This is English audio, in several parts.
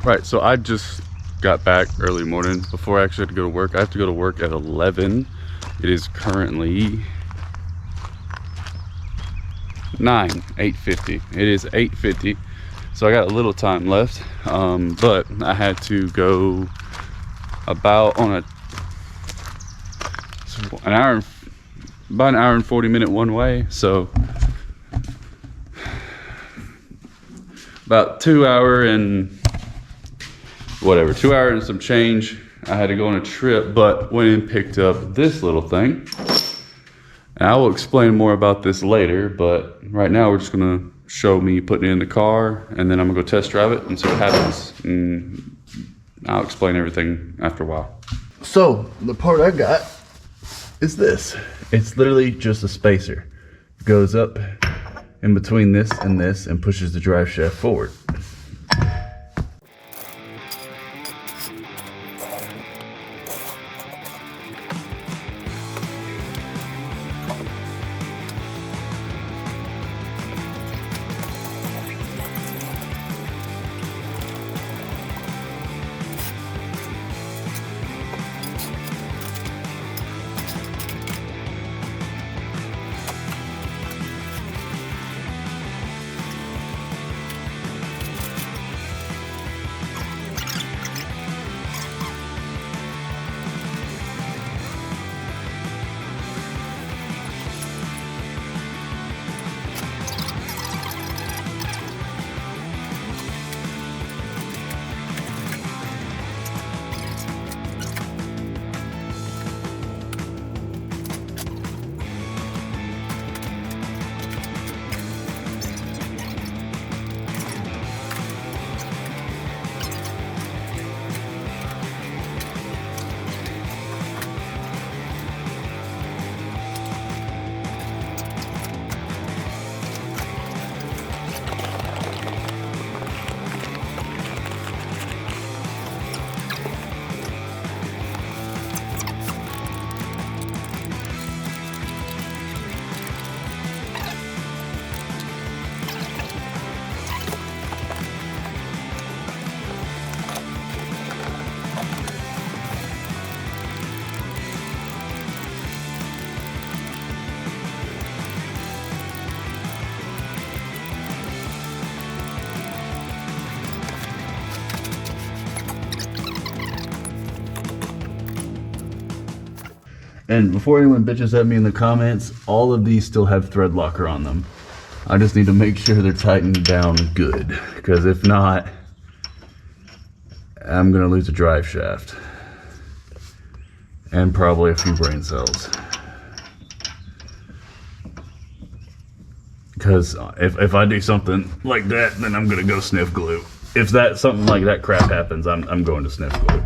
Right, so I just got back early morning before I actually had to go to work. I have to go to work at 11. It is currently 8:50. It is 8:50, so I got a little time left, but I had to go about an hour and 40 minute one way, so about 2 hour and some change. I had to go on a trip, but went and picked up this little thing. And I will explain more about this later, but right now we're just gonna show me putting it in the car, and then I'm gonna go test drive it and see what happens. And I'll explain everything after a while. So the part I got is this. It's literally just a spacer. It goes up in between this and pushes the drive shaft forward. And before anyone bitches at me in the comments, all of these still have thread locker on them. I just need to make sure they're tightened down good, because if not, I'm gonna lose a drive shaft and probably a few brain cells. Because if I do something like that, then I'm gonna go sniff glue. If something like that crap happens, I'm going to sniff glue.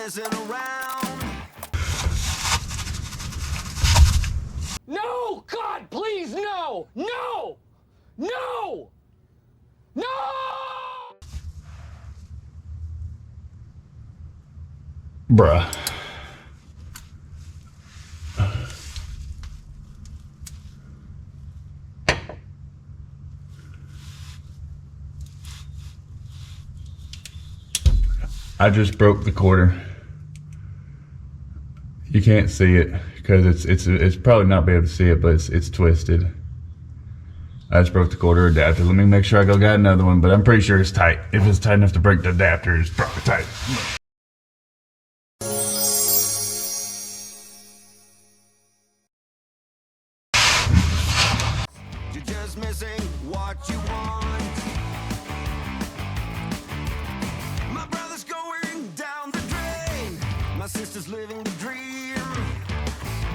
Around. No! God, please, no! No! No! No! Bruh. I just broke the quarter. You can't see it because it's probably not be able to see it, but it's twisted. I just broke the quarter adapter. Let me make sure I go got another one, but I'm pretty sure it's tight. If it's tight enough to break the adapter, it's probably tight. You're just missing what you want. My brother's going down the drain. My sister's living the dream.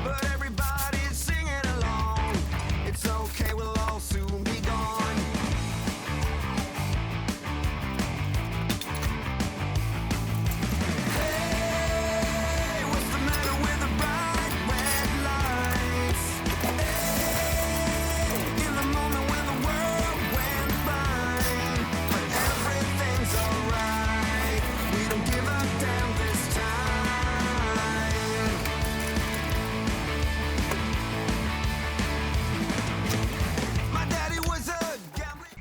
But everybody's singing along. It's okay, we'll all soon be gone. Hey, what's the matter with the bright red lights? In the moment when the world went blind, but everything's alright. We don't give a damn this time. My daddy was a gambling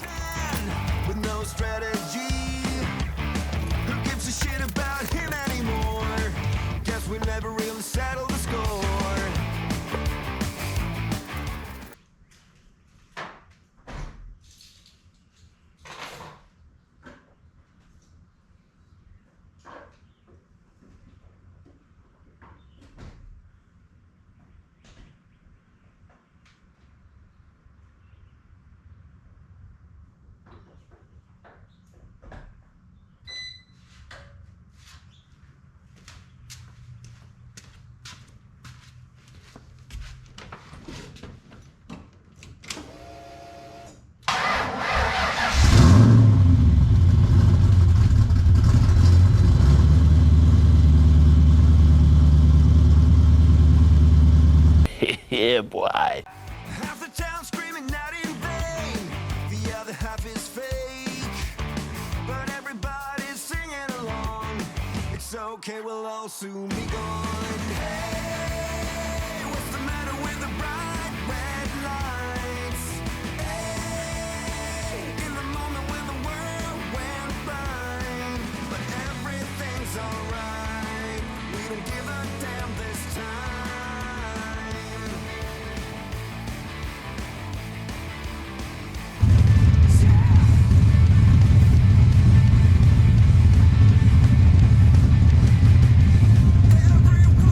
man with no strategy. Who gives a shit about him anymore? Guess we never really settled the score. Yeah, boy. Half the town screaming not in vain. The other half is fake. But everybody's singing along. It's okay, we'll all soon be gone. Hey, what's the matter with the bright red lights? Hey, in the moment when the world went blind, but everything's alright. We don't give a damn this time. Everyone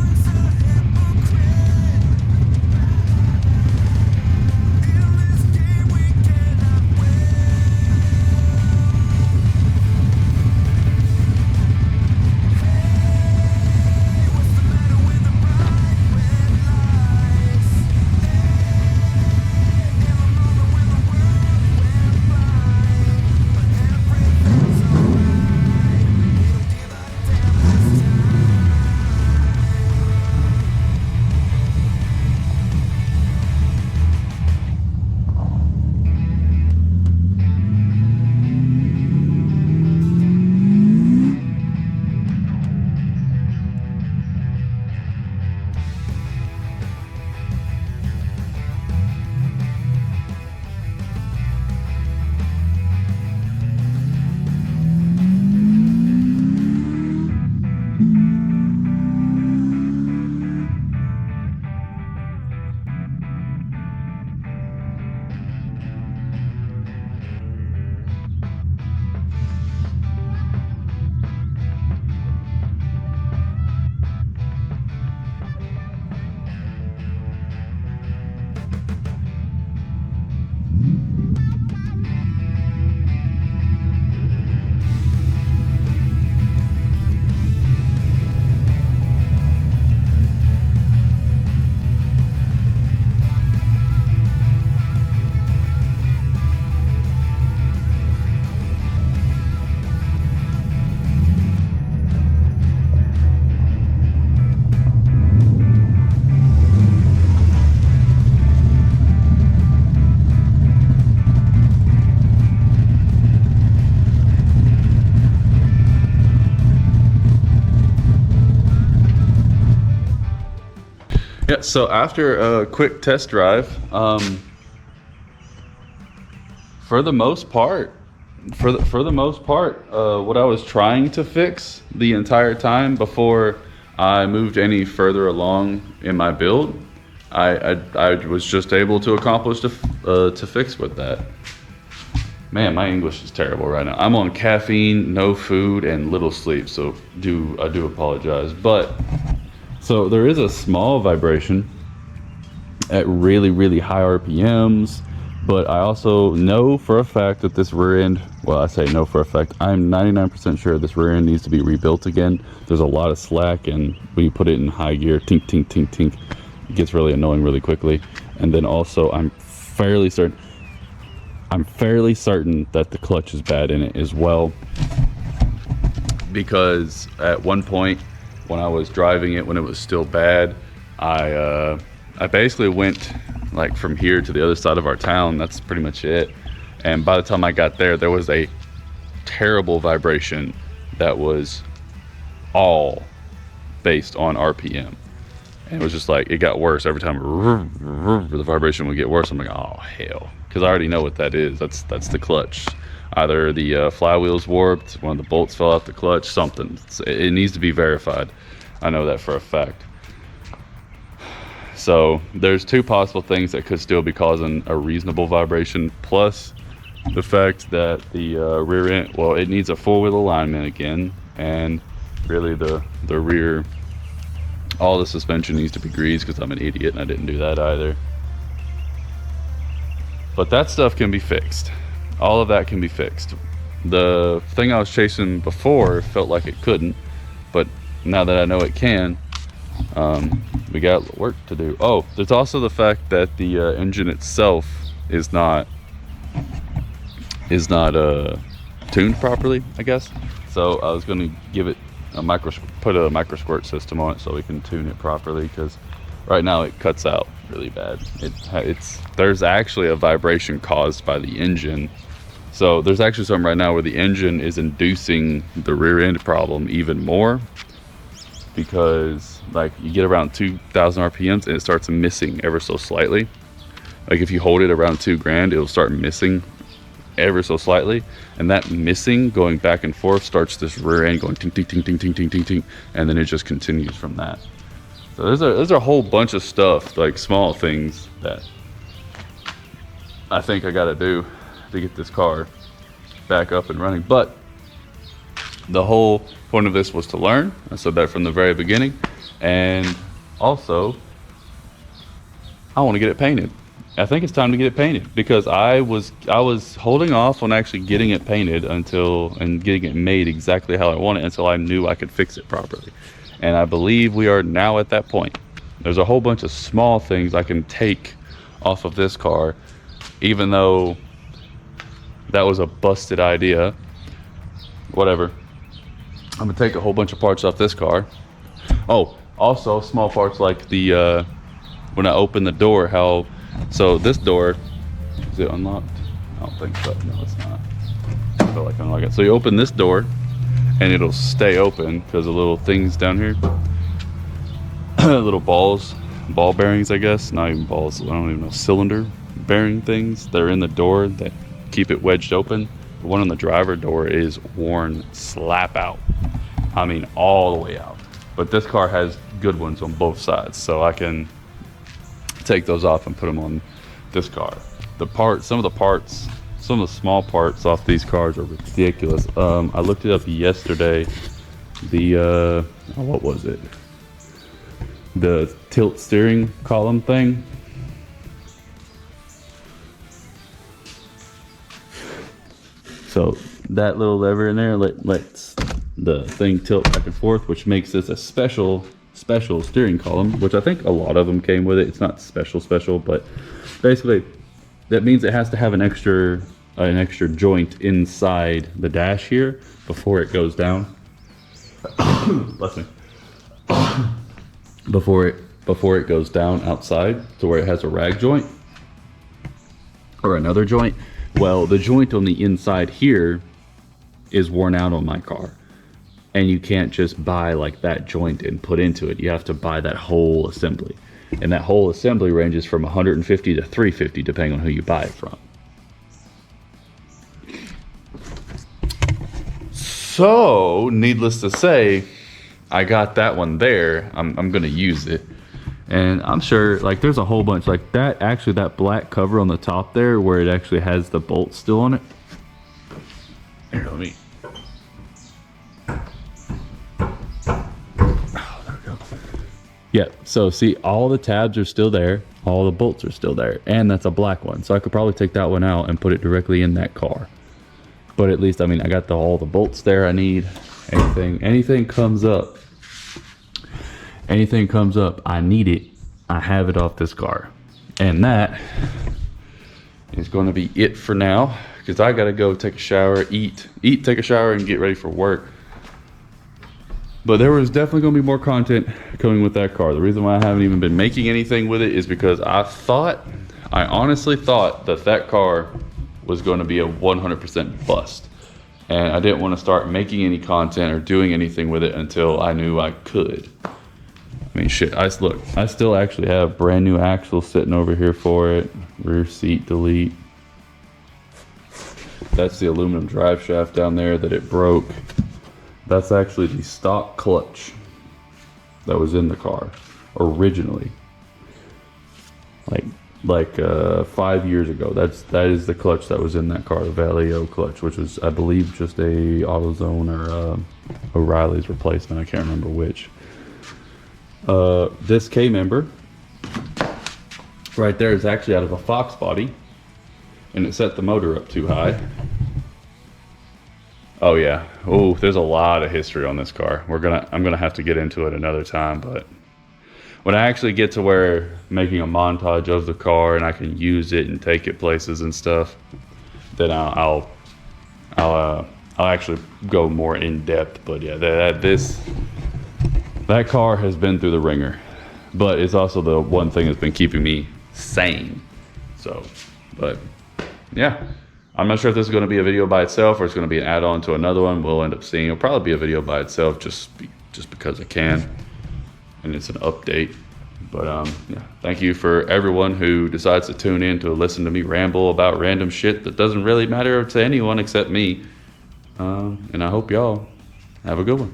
Yeah, so after a quick test drive, for the most part, what I was trying to fix the entire time before I moved any further along in my build, I was just able to accomplish to fix with that. Man, my English is terrible right now. I'm on caffeine, no food, and little sleep, so I do apologize. But so there is a small vibration at really, really high RPMs, but I also know for a fact that this rear end, well, I say know for a fact, I'm 99% sure this rear end needs to be rebuilt again. There's a lot of slack, and when you put it in high gear, tink, tink, tink, tink, it gets really annoying really quickly. And then also, I'm fairly certain that the clutch is bad in it as well, because at one point when I was driving it when it was still bad, I basically went like from here to the other side of our town. That's pretty much it. And by the time I got there was a terrible vibration that was all based on RPM. And it was just like, it got worse every time the vibration would get worse. I'm like, oh hell, because I already know what that is. That's the clutch. Either the flywheel's warped, one of the bolts fell out the clutch, something. It needs to be verified. I know that for a fact. So there's two possible things that could still be causing a reasonable vibration, plus the fact that the rear end, well, it needs a four-wheel alignment again, and really the rear, all the suspension needs to be greased because I'm an idiot and I didn't do that either. But that stuff can be fixed. All of that can be fixed. The thing I was chasing before felt like it couldn't, but now that I know it can, we got work to do. Oh, there's also the fact that the engine itself is not tuned properly, I guess. So I was going to give it put a micro squirt system on it so we can tune it properly, because right now it cuts out really bad. There's actually a vibration caused by the engine. So there's actually something right now where the engine is inducing the rear end problem even more, because like you get around 2,000 RPMs and it starts missing ever so slightly. Like if you hold it around 2 grand, it'll start missing ever so slightly, and that missing going back and forth starts this rear end going ting ting ting ting ting ting ting ting, and then it just continues from that. So there's a whole bunch of stuff, like small things that I think I gotta do to get this car back up and running. But the whole point of this was to learn. I said that from the very beginning. And also, I want to get it painted. I think it's time to get it painted, because I was holding off on actually getting it painted and getting it made exactly how I want it until I knew I could fix it properly. And I believe we are now at that point. There's a whole bunch of small things I can take off of this car, even though that was a busted idea. Whatever. I'm gonna take a whole bunch of parts off this car. Oh, also small parts like the when I open the door, so this door, is it unlocked? I don't think so. No, it's not. I feel like unlock it. So you open this door and it'll stay open because the little things down here, little ball bearings, I guess, not even balls, I don't even know, cylinder bearing things, they're in the door that keep it wedged open. The one on the driver door is worn slap out. I mean, all the way out. But this car has good ones on both sides, so I can take those off and put them on this car. Some of the small parts off these cars are ridiculous. I looked it up yesterday. What was it? The tilt steering column thing. So that little lever in there lets the thing tilt back and forth, which makes this a special steering column, which I think a lot of them came with it. It's not special, but basically that means it has to have an extra joint inside the dash here before it goes down. Bless me. Before it goes down outside to where it has a rag joint or another joint. Well, the joint on the inside here is worn out on my car, and you can't just buy like that joint and put into it. You have to buy that whole assembly. And that whole assembly ranges from 150 to 350 depending on who you buy it from. So, needless to say, I got that one there. I'm gonna use it. And I'm sure, like, there's a whole bunch, like that, actually that black cover on the top there where it actually has the bolts still on it. Here, let me. Oh, there we go. Yeah, so see, all the tabs are still there. All the bolts are still there. And that's a black one. So I could probably take that one out and put it directly in that car. But at least, I mean, I got all the bolts there I need. Anything comes up, I need it, I have it off this car. And that is going to be it for now, because I got to go take a shower, eat, take a shower, and get ready for work. But there was definitely going to be more content coming with that car. The reason why I haven't even been making anything with it is because I honestly thought that car was going to be a 100% bust. And I didn't want to start making any content or doing anything with it until I knew I could. I mean, shit, I still actually have brand new axles sitting over here for it. Rear seat delete. That's the aluminum drive shaft down there that it broke. That's actually the stock clutch that was in the car originally. Like 5 years ago. That is the clutch that was in that car, the Vallejo clutch, which was, I believe, just a AutoZone or O'Reilly's replacement. I can't remember which. This K-member right there is actually out of a Fox body, and it set the motor up too high. Oh yeah. Oh, there's a lot of history on this car. I'm gonna have to get into it another time, but when I actually get to where making a montage of the car and I can use it and take it places and stuff, then I'll actually go more in depth. But yeah, that car has been through the ringer, but it's also the one thing that's been keeping me sane. So, but yeah, I'm not sure if this is going to be a video by itself or it's going to be an add-on to another one. We'll end up seeing. It'll probably be a video by itself, just because I can. And it's an update. But yeah, thank you for everyone who decides to tune in to listen to me ramble about random shit that doesn't really matter to anyone except me. And I hope y'all have a good one.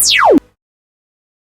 You